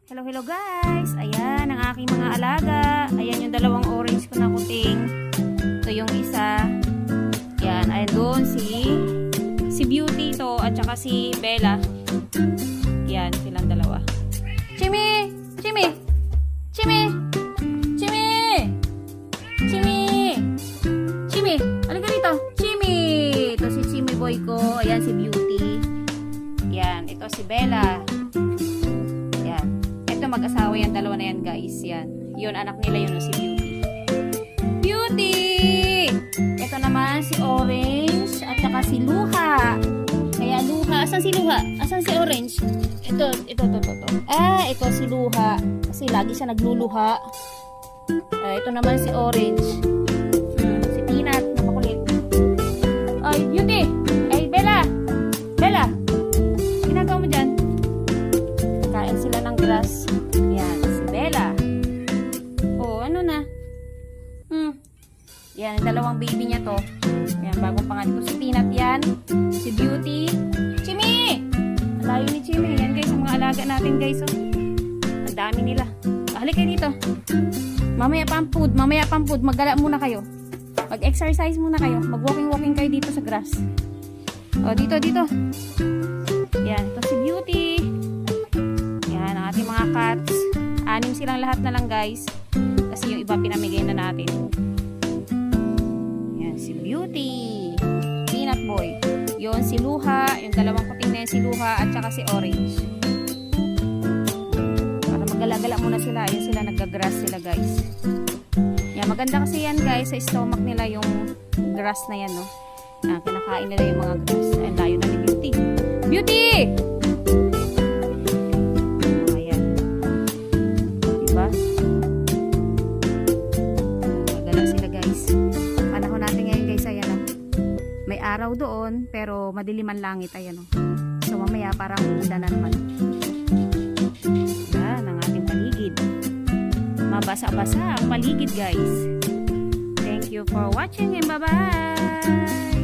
Hello, hello guys! Ayan, ang aking mga alaga. Ayan yung dalawang orange ko na kuting. Ito yung isa. Ayan, ayan doon si Beauty to at saka si Bella. Ayan, silang dalawa. Chimi! Chimi! Chimi! Chimi! Chimi! Chimi! Halika dito! Chimi! Ito si Chimi boy ko. Ayan si Beauty. Ayan, ito si Bella. Mag-asawa yan, dalawa na yan guys. Yan. Yun, anak nila yun, si Beauty. Beauty! Ito naman si Orange at saka si Luha. Kaya Luha, asan si Luha? Asan si Orange? Ito. Ah, ito si Luha. Kasi lagi siya nagluluha. Ito naman si Orange. Si Peanut, na makulit. Ay, Beauty! Ay, Bella! Bella! Ginagawa mo dyan? Kain sila ng grass. Yan, si Bella. Oh, ano na? Yan, ang dalawang baby niya to. Yan, bagong pangalan ko. Si Peanut yan. Si Beauty. Chimi! Ang layo ni Chimi. Yan guys, ang mga alaga natin guys. Oh. Ang dami nila. Halika kayo dito. Mamaya pang food. Maggala muna kayo. Mag-exercise muna kayo. Mag-walking kayo dito sa grass. Oh, dito. Yan, ito si Beauty. Ating mga cats. 6 silang lahat na lang guys. Kasi yung iba pinamigay na natin. Yan, si Beauty. Peanut boy. Yun si Luha. Yung dalawang kuting na yan si Luha at saka si Orange. Para magala-gala muna sila. Ayun sila, nag-grass sila guys. Yan, maganda kasi yan guys. Sa stomach nila yung grass na yan, no? Yan, kinakain nila yung mga grass. Ayun, layo na ni Beauty. Beauty! May araw doon, pero madilim ang langit. Ayan o. So, mamaya parang umulan na naman. Yan, ang ating paligid. Mabasa-basa ang paligid, guys. Thank you for watching and bye-bye!